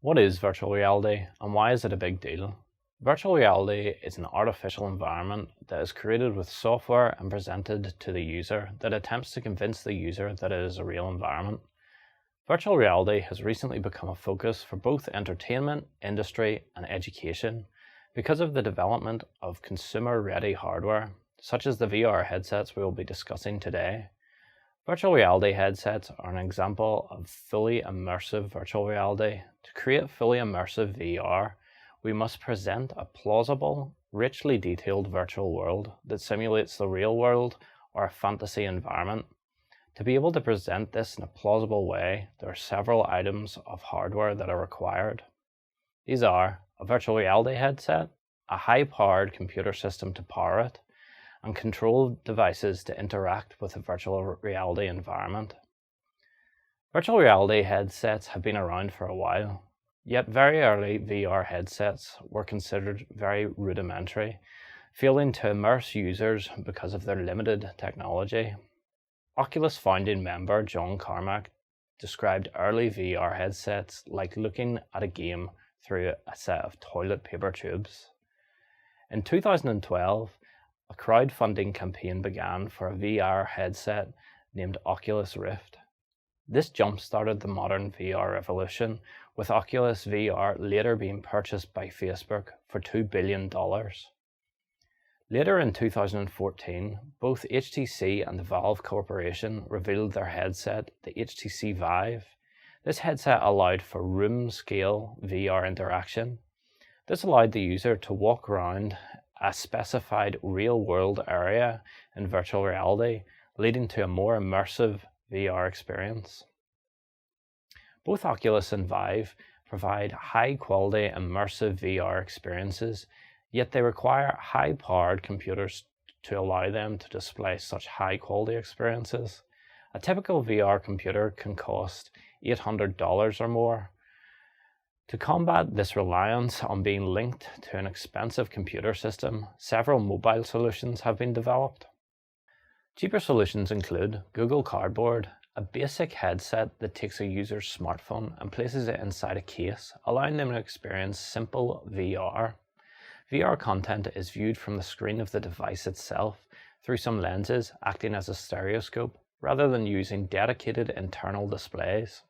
What is virtual reality and why is it a big deal? Virtual reality is an artificial environment that is created with software and presented to the user that attempts to convince the user that it is a real environment. Virtual reality has recently become a focus for both entertainment, industry, and education because of the development of consumer-ready hardware, such as the VR headsets we will be discussing today. Virtual reality headsets are an example of fully immersive virtual reality. To create fully immersive VR, we must present a plausible, richly detailed virtual world that simulates the real world or a fantasy environment. To be able to present this in a plausible way, there are several items of hardware that are required. These are a virtual reality headset, a high-powered computer system to power it, and control devices to interact with the virtual reality environment. Virtual reality headsets have been around for a while, yet very early VR headsets were considered very rudimentary, failing to immerse users because of their limited technology. Oculus founding member John Carmack described early VR headsets like looking at a game through a set of toilet paper tubes. In 2012, a crowdfunding campaign began for a VR headset named Oculus Rift. This jump-started the modern VR revolution, with Oculus VR later being purchased by Facebook for $2 billion. Later in 2014, both HTC and the Valve Corporation revealed their headset, the Htc Vive. This headset allowed for room-scale VR interaction. This allowed the user to walk around a specified real-world area in virtual reality, leading to a more immersive VR experience. Both Oculus and Vive provide high-quality immersive VR experiences, yet they require high-powered computers to allow them to display such high-quality experiences. A typical VR computer can cost $800 or more. To combat this reliance on being linked to an expensive computer system, several mobile solutions have been developed. Cheaper solutions include Google Cardboard, a basic headset that takes a user's smartphone and places it inside a case, allowing them to experience simple VR. VR content is viewed from the screen of the device itself through some lenses acting as a stereoscope, rather than using dedicated internal displays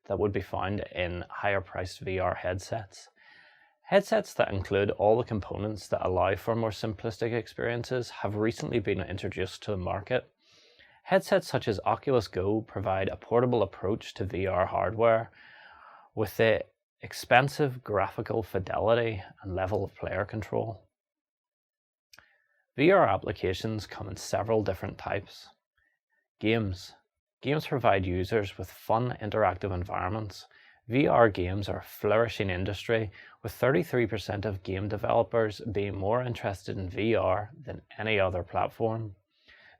that would be found in higher-priced VR headsets. Headsets that include all the components that allow for more simplistic experiences have recently been introduced to the market. Headsets such as Oculus Go provide a portable approach to VR hardware with the expensive graphical fidelity and level of player control. VR applications come in several different types. Games provide users with fun, interactive environments. VR games are a flourishing industry, with 33% of game developers being more interested in VR than any other platform.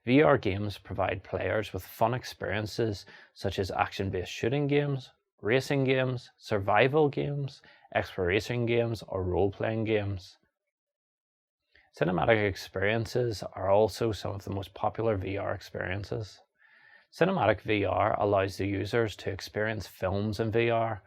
VR games provide players with fun experiences such as action-based shooting games, racing games, survival games, exploration games, or role-playing games. Cinematic experiences are also some of the most popular VR experiences. Cinematic VR allows the users to experience films in VR.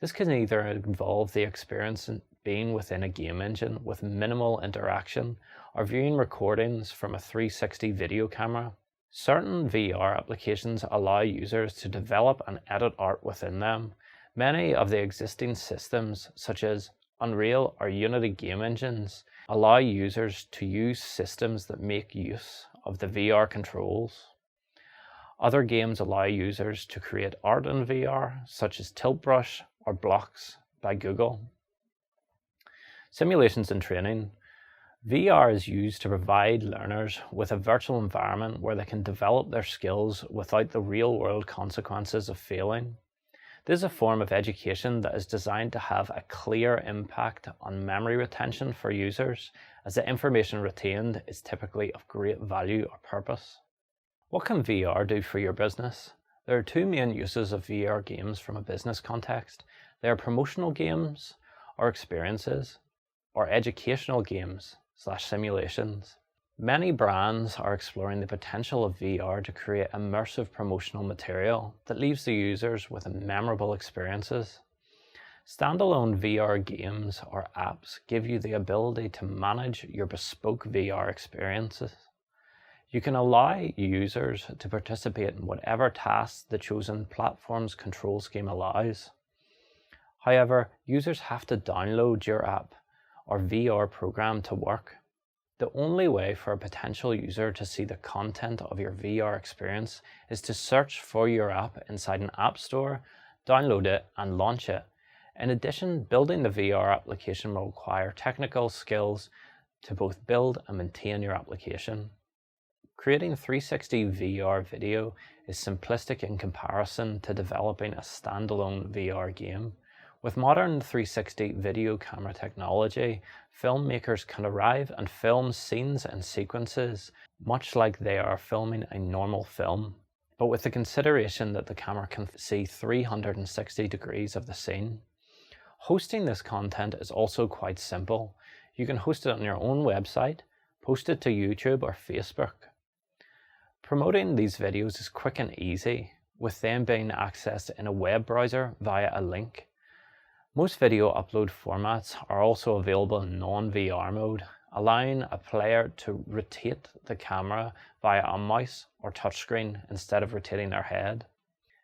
This can either involve the experience being within a game engine with minimal interaction or viewing recordings from a 360 video camera. Certain VR applications allow users to develop and edit art within them. Many of the existing systems, such as Unreal or Unity game engines, allow users to use systems that make use of the VR controls. Other games allow users to create art in VR, such as Tilt Brush or Blocks by Google. Simulations and training. VR is used to provide learners with a virtual environment where they can develop their skills without the real-world consequences of failing. This is a form of education that is designed to have a clear impact on memory retention for users, as the information retained is typically of great value or purpose. What can VR do for your business? There are two main uses of VR games from a business context. They are promotional games or experiences, or educational games / simulations. Many brands are exploring the potential of VR to create immersive promotional material that leaves the users with memorable experiences. Standalone VR games or apps give you the ability to manage your bespoke VR experiences. You can allow users to participate in whatever tasks the chosen platform's control scheme allows. However, users have to download your app or VR program to work. The only way for a potential user to see the content of your VR experience is to search for your app inside an app store, download it, and launch it. In addition, building the VR application will require technical skills to both build and maintain your application. Creating 360 VR video is simplistic in comparison to developing a standalone VR game. With modern 360 video camera technology, filmmakers can arrive and film scenes and sequences much like they are filming a normal film, but with the consideration that the camera can see 360 degrees of the scene. Hosting this content is also quite simple. You can host it on your own website, post it to YouTube or Facebook. Promoting these videos is quick and easy, with them being accessed in a web browser via a link. Most video upload formats are also available in non-VR mode, allowing a player to rotate the camera via a mouse or touchscreen instead of rotating their head.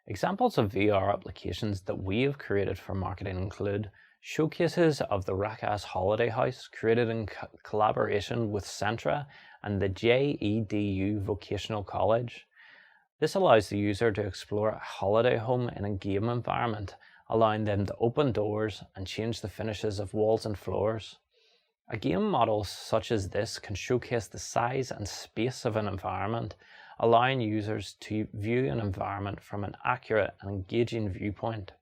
Examples of VR applications that we have created for marketing include showcases of the Rackass Holiday House created in collaboration with Centra and the JEDU Vocational College. This allows the user to explore a holiday home in a game environment, allowing them to open doors and change the finishes of walls and floors. A game model such as this can showcase the size and space of an environment, allowing users to view an environment from an accurate and engaging viewpoint.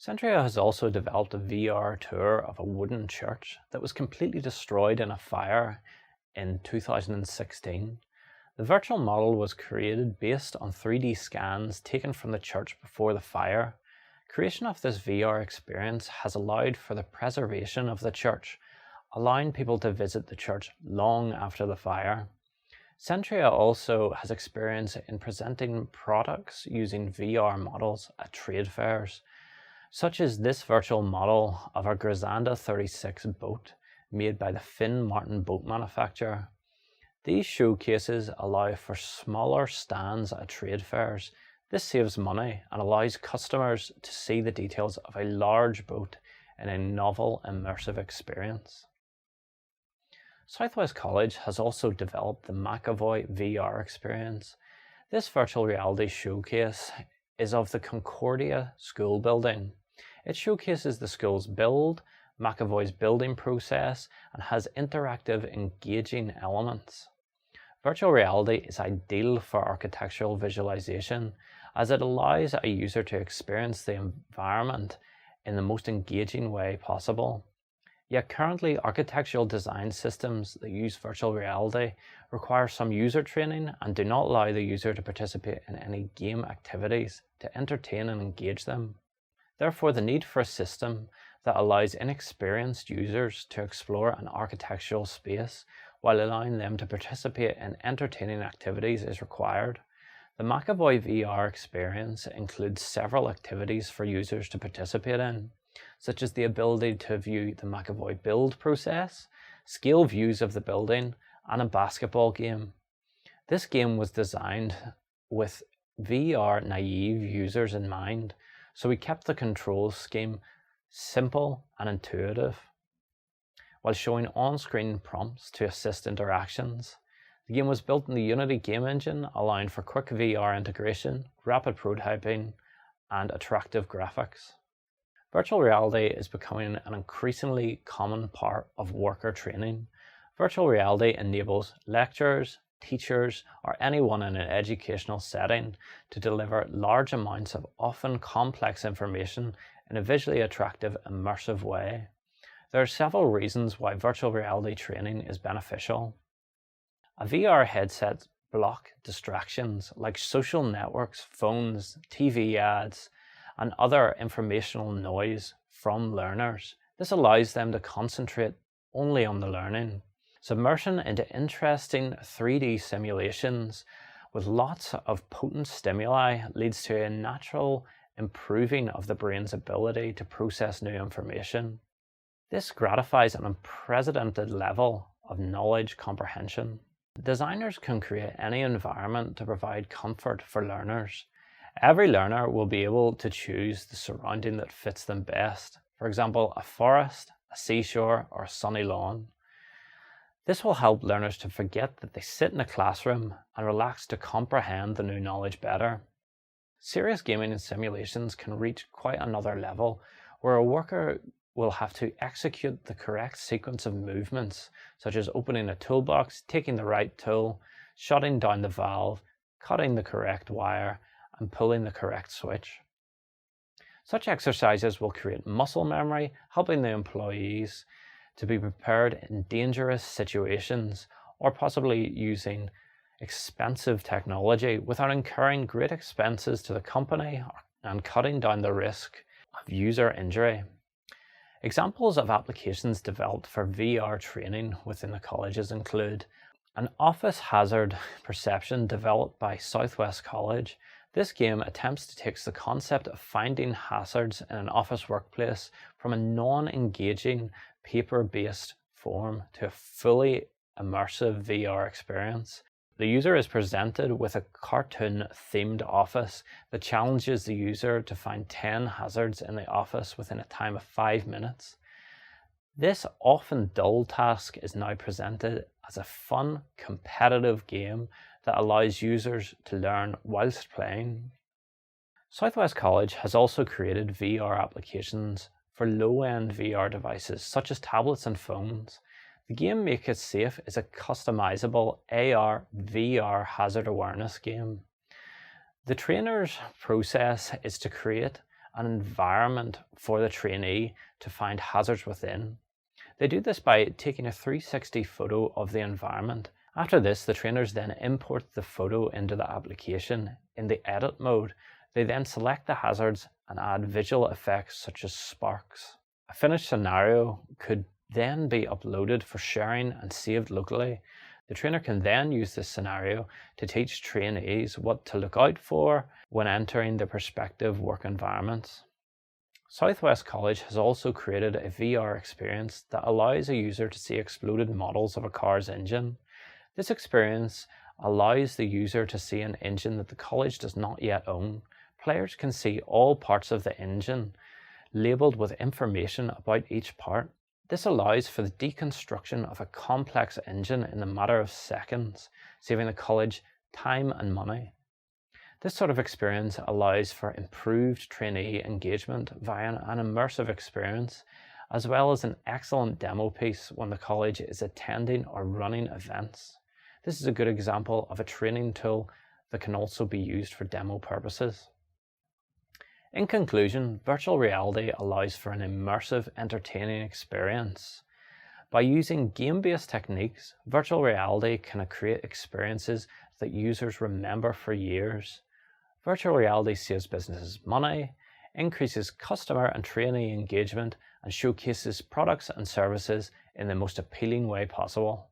Centria has also developed a VR tour of a wooden church that was completely destroyed in a fire in 2016. The virtual model was created based on 3D scans taken from the church before the fire. Creation of this VR experience has allowed for the preservation of the church, allowing people to visit the church long after the fire. Centria also has experience in presenting products using VR models at trade fairs, such as this virtual model of a Grisanda 36 boat made by the Finn Martin boat manufacturer. These showcases allow for smaller stands at trade fairs. This saves money and allows customers to see the details of a large boat in a novel, immersive experience. Southwest College has also developed the Mcevoy Vr Experience. This virtual reality showcase is of the Concordia School building. It showcases the school's build, Mcevoy's building process, and has interactive, engaging elements. Virtual reality is ideal for architectural visualization, as it allows a user to experience the environment in the most engaging way possible. Yet currently, architectural design systems that use virtual reality require some user training and do not allow the user to participate in any game activities to entertain and engage them. Therefore, the need for a system that allows inexperienced users to explore an architectural space while allowing them to participate in entertaining activities is required. The Mcevoy Vr Experience includes several activities for users to participate in, such as the ability to view the Mcevoy build process, scale views of the building, and a basketball game. This game was designed with VR naive users in mind, so we kept the control scheme simple and intuitive, while showing on-screen prompts to assist interactions. The game was built in the Unity game engine, allowing for quick VR integration, rapid prototyping, and attractive graphics. Virtual reality is becoming an increasingly common part of worker training. Virtual reality enables lecturers, teachers, or anyone in an educational setting to deliver large amounts of often complex information in a visually attractive, immersive way. There are several reasons why virtual reality training is beneficial. A VR headset blocks distractions like social networks, phones, TV ads, and other informational noise from learners. This allows them to concentrate only on the learning. Submersion into interesting 3D simulations with lots of potent stimuli leads to a natural improving of the brain's ability to process new information. This gratifies an unprecedented level of knowledge comprehension. Designers can create any environment to provide comfort for learners. Every learner will be able to choose the surrounding that fits them best. For example, a forest, a seashore, or a sunny lawn. This will help learners to forget that they sit in a classroom and relax to comprehend the new knowledge better. Serious gaming and simulations can reach quite another level, where a worker will have to execute the correct sequence of movements, such as opening a toolbox, taking the right tool, shutting down the valve, cutting the correct wire, and pulling the correct switch. Such exercises will create muscle memory, helping the employees to be prepared in dangerous situations, or possibly using expensive technology without incurring great expenses to the company and cutting down the risk of user injury. Examples of applications developed for VR training within the colleges include an office hazard perception developed by Southwest College. This game attempts to take the concept of finding hazards in an office workplace from a non-engaging paper-based form to a fully immersive VR experience. The user is presented with a cartoon-themed office that challenges the user to find 10 hazards in the office within a time of 5 minutes. This often dull task is now presented as a fun, competitive game that allows users to learn whilst playing. Southwest College has also created VR applications for low-end VR devices such as tablets and phones. The game Make It Safe is a customizable AR/VR hazard awareness game. The trainer's process is to create an environment for the trainee to find hazards within. They do this by taking a 360 photo of the environment. After this, the trainers then import the photo into the application. In the edit mode, they then select the hazards and add visual effects such as sparks. A finished scenario could then be uploaded for sharing and saved locally. The trainer can then use this scenario to teach trainees what to look out for when entering their prospective work environments. Southwest College has also created a VR experience that allows a user to see exploded models of a car's engine. This experience allows the user to see an engine that the college does not yet own. Players can see all parts of the engine, labeled with information about each part. This allows for the deconstruction of a complex engine in a matter of seconds, saving the college time and money. This sort of experience allows for improved trainee engagement via an immersive experience, as well as an excellent demo piece when the college is attending or running events. This is a good example of a training tool that can also be used for demo purposes. In conclusion, virtual reality allows for an immersive, entertaining experience. By using game-based techniques, virtual reality can create experiences that users remember for years. Virtual reality saves businesses money, increases customer and trainee engagement, and showcases products and services in the most appealing way possible.